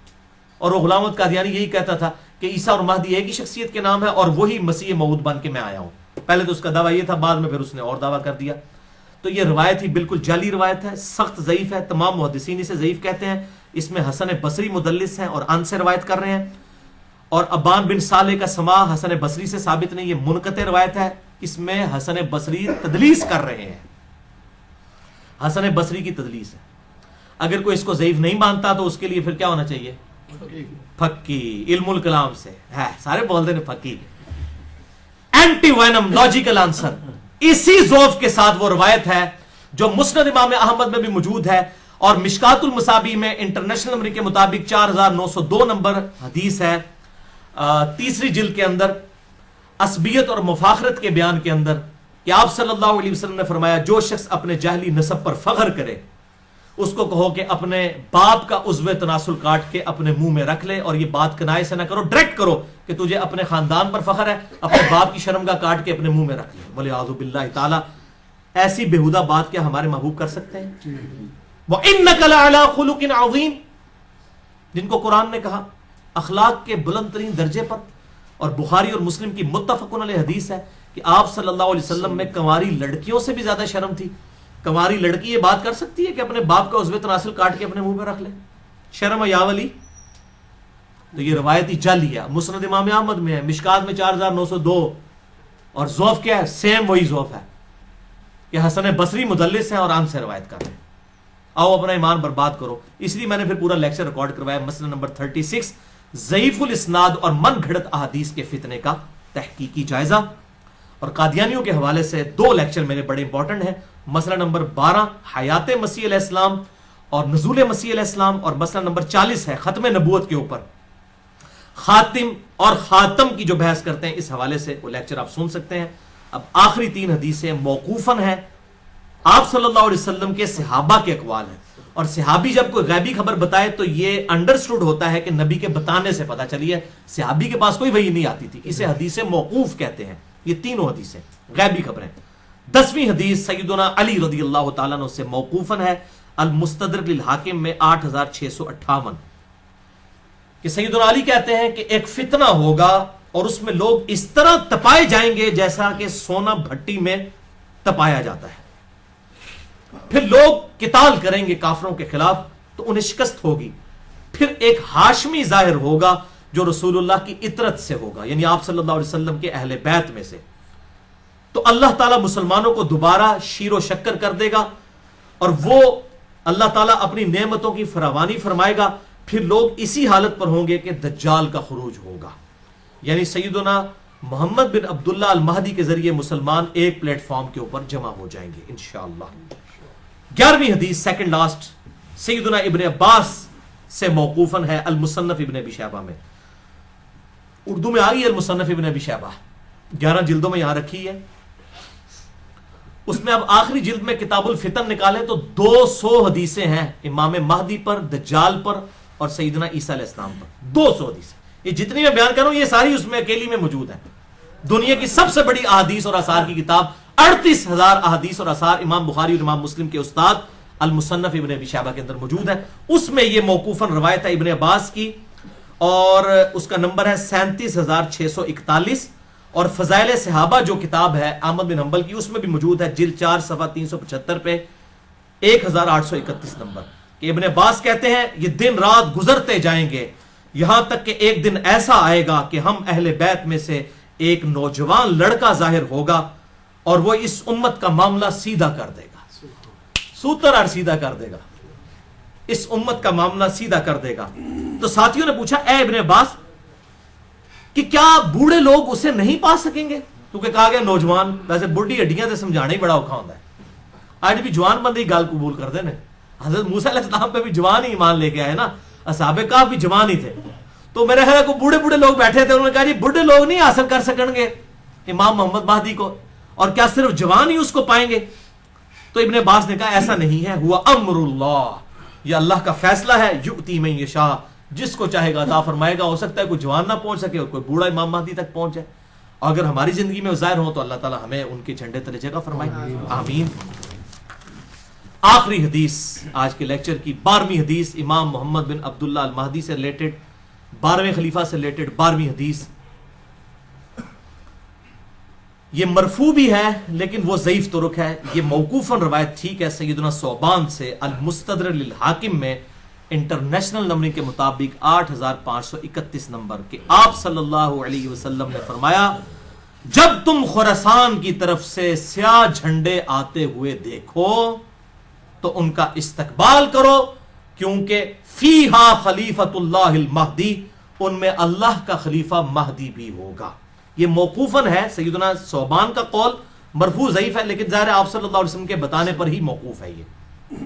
اور وہ غلام احمد قادیانی یہی کہتا تھا کہ عیسیٰ اور مہدی ایک ہی شخصیت کے نام ہے اور وہی مسیح موعود بن کے میں آیا ہوں. پہلے تو اس کا دعویٰ یہ تھا, بعد میں پھر اس نے اور دعویٰ کر دیا. تو یہ روایت ہی بالکل جعلی روایت ہے, سخت ضعیف ہے, تمام محدثین اسے ضعیف کہتے ہیں. اس میں حسن بصری مدلس ہیں اور ان سے روایت کر رہے ہیں, اور ابان بن صالح کا سماع حسن بصری سے ثابت نہیں, یہ منقطع روایت ہے. اس میں حسن بصری تدلیس کر رہے ہیں, حسن بصری کی تدلیس ہے. اگر کوئی اس کو ضعیف نہیں مانتا تو اس کے لیے پھر کیا ہونا چاہیے, پھکی, علم الکلام سے ہے, سارے بولتے ہیں پھکی. اینٹی وینم لاجیکل آنسر, اسی ضعف کے ساتھ وہ روایت ہے جو مسند امام احمد میں بھی موجود ہے, اور مشکات المصابیح میں انٹرنیشنل نمبر کے مطابق 4902 نمبر حدیث ہے, 3 جلد کے اندر, عصبیت اور مفاخرت کے بیان کے اندر, کہ آپ صلی اللہ علیہ وسلم نے فرمایا جو شخص اپنے جاہلی نسب پر فخر کرے اس کو کہو کہ اپنے باپ کا عضو تناسل کاٹ کے اپنے منہ میں رکھ لے, اور یہ بات کنائے سے نہ کرو, ڈائریکٹ کرو کہ تجھے اپنے خاندان پر فخر ہے, اپنے باپ کی شرمگاہ کاٹ کے اپنے منہ میں رکھ لے. وَلِعَاذُ بِاللَّهِ تعالی, ایسی بےہودہ بات کیا ہمارے محبوب کر سکتے ہیں؟ وَإِنَّكَ لَعَلَىٰ خُلُقٍ عَظِيمٍ, جن کو قرآن نے کہا اخلاق کے بلند ترین درجے پر, اور بخاری اور مسلم کی متفقن علیہ حدیث ہے کہ آپ صلی اللہ علیہ وسلم میں کنواری لڑکیوں سے بھی زیادہ شرم تھی. کنواری لڑکی یہ بات کر سکتی ہے کہ اپنے باپ کا عضو تناسل کاٹ کے اپنے منہ میں رکھ لے؟ شرم یا ولی. تو یہ روایتی جعلی ہے, مسند امام احمد میں ہے, مشکات میں 4902, اور ضعف کیا ہے, سیم وہی ضعف ہے کہ حسن بصری مدلس ہیں اور ان سے روایت کر رہے ہیں. آؤ اپنا ایمان برباد کرو. اس لیے میں نے پھر پورا لیکچر ریکارڈ کروایا, مسئلہ نمبر 36, ضعیف الاسناد اور من گھڑت احادیث کے فتنے کا تحقیقی جائزہ. اور قادیانیوں کے حوالے سے 2 لیکچر میرے بڑے امپورٹنٹ ہیں, مسئلہ نمبر 12 حیات مسیح علیہ السلام اور نزول مسیح علیہ السلام, اور مسئلہ نمبر 40 ہے ختم نبوت کے اوپر, خاتم اور خاتم کی جو بحث کرتے ہیں. اس حوالے سے وہ لیکچر آپ سن سکتے ہیں. اب آخری 3 حدیثیں موقوفاً ہیں آپ صلی اللہ علیہ وسلم کے صحابہ کے اقوال ہیں، اور صحابی جب کوئی غیبی خبر بتائے تو یہ انڈرسٹوڈ ہوتا ہے کہ نبی کے بتانے سے پتہ چلی ہے، صحابی کے پاس کوئی وحی نہیں آتی تھی، اسے حدیث موقوف کہتے ہیں۔ یہ تینوں حدیثیں غیبی خبریں۔ 10ویں حدیث سیدنا علی رضی اللہ تعالیٰ عنہ سے موقوفاً ہے، المستدرک للحاکم میں 8658، کہ سیدنا علی کہتے ہیں کہ ایک فتنہ ہوگا اور اس میں لوگ اس طرح تپائے جائیں گے جیسا کہ سونا بھٹی میں تپایا جاتا ہے، پھر لوگ قتال کریں گے کافروں کے خلاف تو انہیں شکست ہوگی، پھر ایک ہاشمی ظاہر ہوگا جو رسول اللہ کی اطرت سے ہوگا، یعنی آپ صلی اللہ علیہ وسلم کے اہل بیت میں سے، تو اللہ تعالیٰ مسلمانوں کو دوبارہ شیر و شکر کر دے گا، اور وہ اللہ تعالیٰ اپنی نعمتوں کی فراوانی فرمائے گا، پھر لوگ اسی حالت پر ہوں گے کہ دجال کا خروج ہوگا، یعنی سیدنا محمد بن عبداللہ المہدی کے ذریعے مسلمان ایک پلیٹ فارم کے اوپر جمع ہو جائیں گے انشاءاللہ۔ 11ویں حدیث سیکنڈ لاسٹ سیدنا ابن عباس سے موقوفاً ہے، المصنف ابن ابی شیبہ میں، اردو میں آ گئی المصنف ابن ابی شیبہ، 11 جلدوں میں یہاں رکھی ہے، اس میں اب آخری جلد میں کتاب الفتن نکالیں تو 200 حدیثیں ہیں امام مہدی پر، دجال پر اور سیدنا عیسیٰ علیہ السلام پر، 200 حدیثیں۔ یہ جتنی میں بیان کر رہا ہوں یہ ساری اس میں اکیلی میں موجود ہیں۔ دنیا کی سب سے بڑی احادیث اور آثار کی کتاب، 38,000 احادیث اور آثار امام بخاری اور امام مسلم کے استاد المصنف ابن ابی شیبہ کے اندر موجود ہے، اس میں یہ موقوفاً روایت ہے ابن عباس کی، اور اس کا نمبر ہے 37,641، اور فضائل صحابہ جو کتاب ہے احمد بن حنبل کی، اس میں بھی موجود ہے، جلد 4 صفحہ 375 پہ 1831 نمبر، کہ ابن عباس کہتے ہیں یہ دن رات گزرتے جائیں گے یہاں تک کہ ایک دن ایسا آئے گا کہ ہم اہل بیت میں سے ایک نوجوان لڑکا ظاہر ہوگا اور وہ اس امت کا معاملہ سیدھا کر دے گا، سوتر اور سیدھا کر دے گا، اس امت کا معاملہ سیدھا کر دے گا۔ تو ساتھیوں نے پوچھا اے ابن عباس کہ کیا بوڑھے لوگ اسے نہیں پا سکیں گے؟ کیونکہ کہا گیا نوجوان، ویسے بڑھی ہڈیاں تے سمجھانا ہی بڑا اوکھا ہوتا ہے، آج بھی جوان بندے گال قبول کر دے نا، حضرت موسیٰ علیہ السلام پہ بھی جوان ہی ایمان لے کے آئے نا، اصحاب کہف بھی جوان ہی تھے، تو میرے خیال کو بوڑھے لوگ بیٹھے تھے، انہوں نے کہا جی بوڑھے لوگ نہیں حاصل کر سکیں گے امام محمد مہدی کو، اور کیا صرف جوان ہی اس کو پائیں گے؟ تو ابن عباس نے کہا ایسا نہیں ہے، ہوا امر اللہ، یہ اللہ کا فیصلہ ہے، یؤتی من یشاء، جس کو چاہے گا عطا فرمائے گا، ہو سکتا ہے کوئی جوان نہ پہنچ سکے اور کوئی بوڑھا امام مہدی تک پہنچ جائے، اگر ہماری زندگی میں ظاہر ہو تو اللہ تعالی ہمیں ان کے جھنڈے تلے جگہ فرمائے، آمین۔ آخری حدیث آج کے لیکچر کی، 12ویں حدیث امام محمد بن عبداللہ المہدی سے ریلیٹڈ، 12ویں خلیفہ سے ریلیٹڈ 12ویں حدیث، یہ مرفوع بھی ہے لیکن وہ ضعیف طرق ہے، یہ موقوفاً روایت ٹھیک ہے سیدنا ثوبان سے، المستدرک للحاکم میں انٹرنیشنل نمبرنگ کے مطابق 8531 نمبر، کہ آپ صلی اللہ علیہ وسلم نے فرمایا جب تم خراسان کی طرف سے سیاہ جھنڈے آتے ہوئے دیکھو تو ان کا استقبال کرو، کیونکہ فیہا خلیفۃ اللہ المہدی، ان میں اللہ کا خلیفہ مہدی بھی ہوگا۔ یہ موقوفاً ہے، سیدنا ثوبان کا قول، مرفوع ضعیف ہے لیکن ظاہر آپ صلی اللہ علیہ وسلم کے بتانے پر ہی موقوف ہے۔ یہ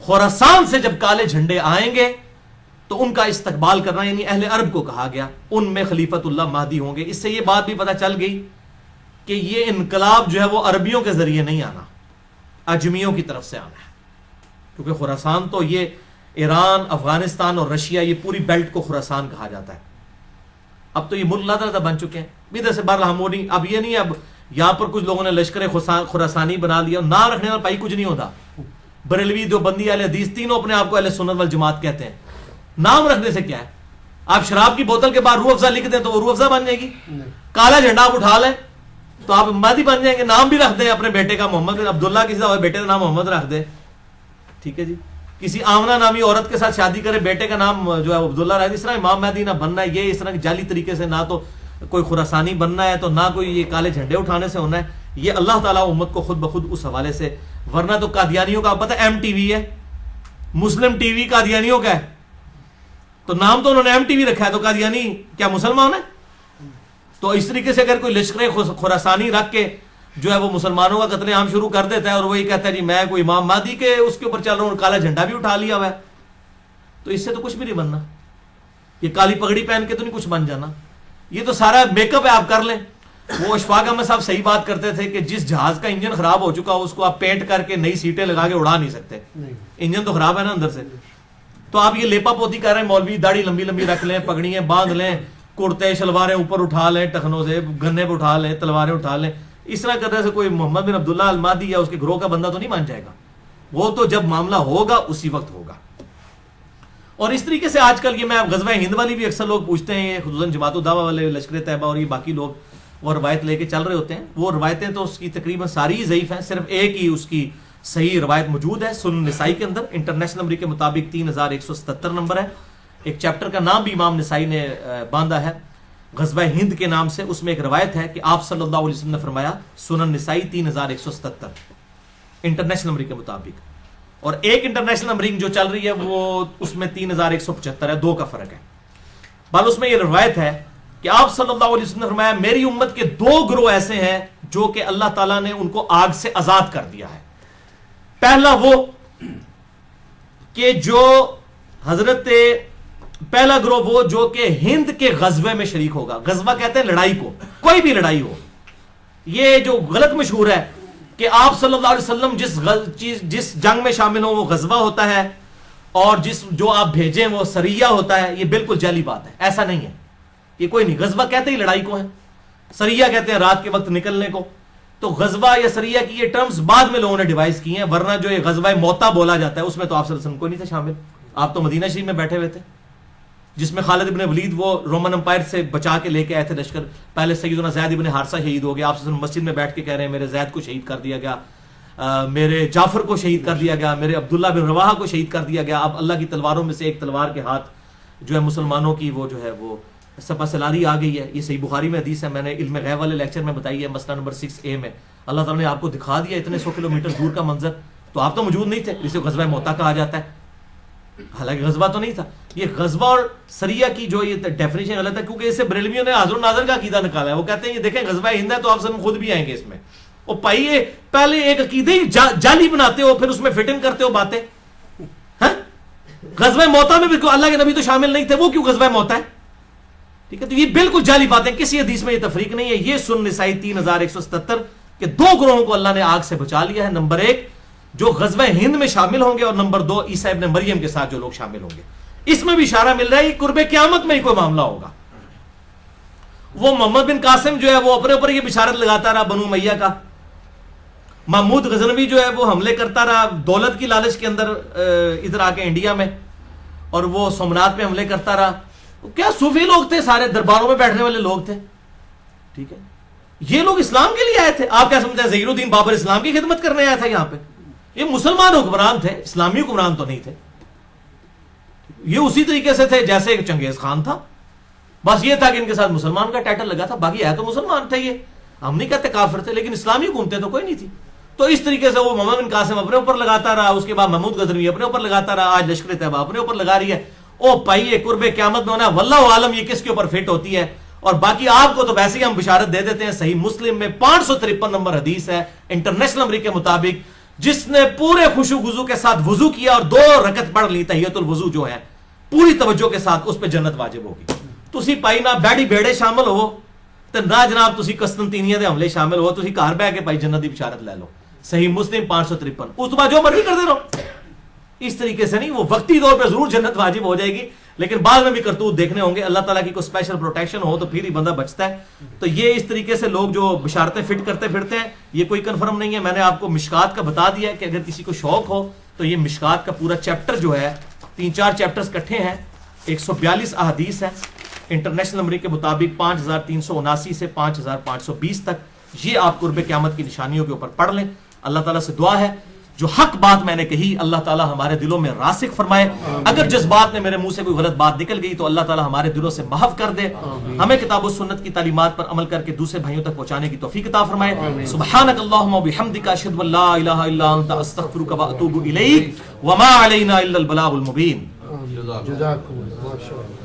خراسان سے جب کالے جھنڈے آئیں گے تو ان کا استقبال کرنا، یعنی اہل عرب کو کہا گیا، ان میں خلیفۃ اللہ مہدی ہوں گے۔ اس سے یہ بات بھی پتہ چل گئی کہ یہ انقلاب جو ہے وہ عربیوں کے ذریعے نہیں آنا، اجمیوں کی طرف سے آنا ہے، کیونکہ خراسان تو یہ ایران، افغانستان اور رشیا، یہ پوری بیلٹ کو خراسان کہا جاتا ہے۔ اب تو یہ ملک لادہ بن چکے ہیں، ادھر سے بہرحال ہم نہیں، اب یہ نہیں، اب یہاں پر کچھ لوگوں نے لشکر خراسانی بنا لیا، نام رکھنے والا پائی کچھ نہیں ہوتا، بریلوی، دیوبندی، اہل حدیث تینوں اپنے آپ کو اہل سنت والجماعت کہتے ہیں، نام رکھنے سے کیا ہے؟ آپ شراب کی بوتل کے بعد روح افزا لکھ دیں تو وہ روح افزا بن جائے گی، کالا جھنڈا آپ اٹھا لیں تو آپ مہدی بن جائیں گے، نام بھی رکھ دیں اپنے بیٹے کا محمد عبداللہ، کسی کا بیٹے کا نام محمد رکھ دیں، ٹھیک ہے جی، کسی آمنہ نامی عورت کے ساتھ شادی کرے، بیٹے کا نام جو ہے عبداللہ رکھ دیں، اس طرح امام مہدی نہ بننا ہے، یہ اس طرح جعلی طریقے سے نہ تو کوئی خراسانی بننا ہے تو نہ کوئی یہ کالے جھنڈے اٹھانے سے ہونا ہے، یہ اللہ تعالیٰ امت کو خود بخود اس حوالے سے، ورنہ تو قادیانیوں کا پتہ ایم ٹی وی ہے، مسلم ٹی وی قادیانیوں کا ہے، تو نام تو انہوں نے ایم ٹی وی رکھا ہے، تو قادیانی کیا مسلمان ہے؟ تو اس طریقے سے اگر کوئی لشکر خراسانی رکھ کے جو ہے وہ مسلمانوں کا قتل عام شروع کر دیتا ہے اور وہی کہتا ہے جی میں کوئی امام مہدی کے اس کے اوپر چل رہا ہوں اور کالا جھنڈا بھی اٹھا لیا ہوا ہے، تو اس سے تو کچھ بھی نہیں بننا، یہ کالی پگڑی پہن کے تو نہیں کچھ بن جانا، یہ تو سارا میک اپ ہے، آپ کر لیں۔ وہ اشفاق احمد صاحب صحیح بات کرتے تھے کہ جس جہاز کا انجن خراب ہو چکا اس کو آپ پینٹ کر کے نئی سیٹیں لگا کے اڑا نہیں سکتے, انجن تو خراب ہے نا اندر سے. تو آپ یہ لیپا پوتی کر رہے ہیں, مولوی داڑھی لمبی لمبی رکھ لیں, پگڑیاں باندھ لیں, کرتے شلواریں اوپر اٹھا لیں, ٹخنوں سے گنے پہ اٹھا لیں, تلواریں اٹھا لیں, اس طرح کرنے سے کوئی محمد بن عبداللہ المہدی یا اس کے گروہ کا بندہ تو نہیں مان جائے گا. وہ تو جب معاملہ ہوگا اسی وقت ہوگا. اور اس طریقے سے آج کل یہ میں غزوہ ہند والی بھی اکثر لوگ پوچھتے ہیں, خصوصاً جماعت الدعوہ والے, لشکر طیبہ اور یہ باقی لوگ وہ روایت لے کے چل رہے ہوتے ہیں. وہ روایتیں تو اس کی تقریباً ساری ضعیف ہیں, صرف ایک ہی اس کی صحیح روایت موجود ہے سنن نسائی کے اندر, انٹرنیشنل نمبر کے مطابق 3177 نمبر ہے. ایک چیپٹر کا نام بھی امام نسائی نے باندھا ہے غزوہ ہند کے نام سے. اس میں ایک روایت ہے کہ آپ صلی اللہ علیہ وسلم نے فرمایا, سنن نسائی 3177 انٹرنیشنل نمبر کے مطابق, اور ایک انٹرنیشنل نمبرنگ جو چل رہی ہے وہ اس میں 3175 ہے, 2 کا فرق ہے. بل اس میں یہ روایت ہے کہ آپ صلی اللہ علیہ وسلم نے فرمایا, میری امت کے 2 گروہ ایسے ہیں جو کہ اللہ تعالیٰ نے ان کو آگ سے آزاد کر دیا ہے. پہلا وہ کہ جو پہلا گروہ وہ جو کہ ہند کے غزوے میں شریک ہوگا. غزوہ کہتے ہیں لڑائی کو, کوئی بھی لڑائی ہو. یہ جو غلط مشہور ہے کہ آپ صلی اللہ علیہ وسلم جس جنگ میں شامل ہوں وہ غزوہ ہوتا ہے, اور جو آپ بھیجیں وہ سریہ ہوتا ہے, یہ بالکل جعلی بات ہے. ایسا نہیں ہے, یہ کوئی نہیں. غزوہ کہتے ہی لڑائی کو ہے, سریہ کہتے ہیں رات کے وقت نکلنے کو. تو غزوہ یا سریہ کی یہ ٹرمز بعد میں لوگوں نے ڈیوائز کی ہیں, ورنہ جو یہ غزوہ موتا بولا جاتا ہے اس میں تو آپ صلی اللہ علیہ وسلم کوئی نہیں تھے شامل. آپ تو مدینہ شریف میں بیٹھے ہوئے تھے, جس میں خالد ابن ولید وہ رومن امپائر سے بچا کے لے کے آئے تھے لشکر. پہلے سیدنا زید ابن حارثہ شہید ہو گیا, آپ صلی اللہ علیہ وسلم مسجد میں بیٹھ کے کہہ رہے ہیں میرے زید کو شہید کر دیا گیا, میرے جعفر کو شہید کر دیا گیا, میرے عبداللہ بن رواحہ کو شہید کر دیا گیا. اب اللہ کی تلواروں میں سے ایک تلوار کے ہاتھ جو ہے مسلمانوں کی وہ جو ہے وہ سپہ سلاری آ گئی ہے. یہ صحیح بخاری میں حدیث ہے, میں نے علم غیب والے لیکچر میں بتائی ہے, مسئلہ نمبر 6A میں. اللہ تعالیٰ نے آپ کو دکھا دیا اتنے 100 کلومیٹر دور کا منظر, تو آپ تو موجود نہیں تھے, جسے غزوہ موتا کہا جاتا ہے. حالانکہ غزوہ تو نہیں تھا. یہ غزوہ اور سریہ کی جو یہ ڈیفینیشن غلط ہے, کیونکہ اسے بریلویوں نے حاضر و ناظر کا عقیدہ نکالا ہے. وہ کہتے ہیں یہ دیکھیں غزوہ ہند ہے تو آپ سب خود بھی آئیں گے اس میں. اور پائی پہلے ایک عقیدے ہی جعلی بناتے ہو, پھر اس میں فٹ ان کرتے ہو باتیں. غزوہ موتا میں بھی اللہ کے نبی تو شامل نہیں تھے, وہ کیوں غزوہ موتا ہے؟ ٹھیک ہے, تو یہ بالکل جعلی باتیں, کسی حدیث میں یہ تفریق نہیں ہے. یہ سنن نسائی 3177 کہ 2 گروہوں کو اللہ نے آگ سے بچا لیا ہے. نمبر 1 جو غزوہ ہند میں شامل ہوں گے, اور نمبر 2 عیسیٰ ابن مریم کے ساتھ جو لوگ شامل ہوں گے. اس میں بھی اشارہ مل رہا ہے قرب قیامت میں ہی کوئی معاملہ ہوگا. وہ محمد بن قاسم جو ہے وہ اپنے اوپر یہ بشارت لگاتا رہا بنو امیہ کا. محمود غزنوی جو ہے وہ حملے کرتا رہا دولت کی لالچ کے اندر ادھر آ کے انڈیا میں, اور وہ سومنات پہ حملے کرتا رہا. کیا صوفی لوگ تھے, سارے درباروں میں بیٹھنے والے لوگ تھے. ٹھیک ہے, یہ لوگ اسلام کے لیے آئے تھے. آپ کیا سمجھتے ہیں ظہیر الدین بابر اسلام کی خدمت کرنے آیا تھا یہاں پہ؟ یہ مسلمان حکمران تھے, اسلامی حکمران تو نہیں تھے. یہ اسی طریقے سے تھے جیسے چنگیز خان تھا, بس یہ تھا کہ ان کے ساتھ مسلمان کا ٹائٹل لگا تھا, باقی ہے تو مسلمان تھے. یہ ہم نہیں کہتے کافر تھے, لیکن اسلامی حکومتیں تو کوئی نہیں تھی. تو اس طریقے سے وہ محمد بن قاسم اپنے اوپر لگاتا رہا, اس کے بعد محمود غزنوی اپنے اوپر لگاتا رہا, آج لشکر طیبہ اپنے اوپر لگا رہی ہے. او پائیے قرب قیامت میں ہونا واللہ عالم یہ کس کے اوپر فٹ ہوتی ہے. اور باقی آپ کو تو ویسے ہی ہم بشارت دے دیتے ہیں. صحیح مسلم میں 553 نمبر حدیث ہے انٹرنیشنل نمبر کے مطابق, جس نے پورے خشوع وضو کے ساتھ وضو کیا اور 2 رکعت پڑھ لی تحیۃ الوضو جو ہے پوری توجہ کے ساتھ, اس پہ جنت واجب ہوگی. تسی پائی نہ بیڑی بیڑے شامل ہو تو نہ جناب تسی قسطنطینیہ دے حملے شامل ہو, تسی گھر بیٹھ کے پائی جنت دی بشارت لے لو. صحیح مسلم 553. اس تو بعد جو مرضی کرتے رہو. اس طریقے سے نہیں, وہ وقتی طور پہ ضرور جنت واجب ہو جائے گی, لیکن بعد میں بھی کرتوت دیکھنے ہوں گے. اللہ تعالیٰ کی کوئی اسپیشل پروٹیکشن ہو تو پھر ہی بندہ بچتا ہے. تو یہ اس طریقے سے لوگ جو بشارتیں فٹ کرتے پھرتے ہیں, یہ کوئی کنفرم نہیں ہے. میں نے آپ کو مشکات کا بتا دیا کہ اگر کسی کو شوق ہو تو یہ مشکات کا پورا چیپٹر جو ہے 3-4 چیپٹرز کٹھے ہیں, 142 احادیث ہیں انٹرنیشنل نمبر کے مطابق 5379 سے 5520 تک. یہ آپ قرب قیامت کی نشانیوں کے اوپر پڑھ لیں. اللہ تعالیٰ سے دعا ہے جو حق بات میں نے کہی اللہ تعالیٰ ہمارے دلوں میں راسخ فرمائے. اگر جس بات نے میرے منہ سے کوئی غلط بات نکل گئی تو اللہ تعالیٰ ہمارے دلوں سے محو کر دے. ہمیں کتاب و سنت کی تعلیمات پر عمل کر کے دوسرے بھائیوں تک پہنچانے کی توفیق عطا فرمائے. سبحانک اللہم و بحمدک اشہد ان لا الہ الا انت استغفرک و اتوب الیک وما علینا الا البلاغ المبین. جزاکم اللہ.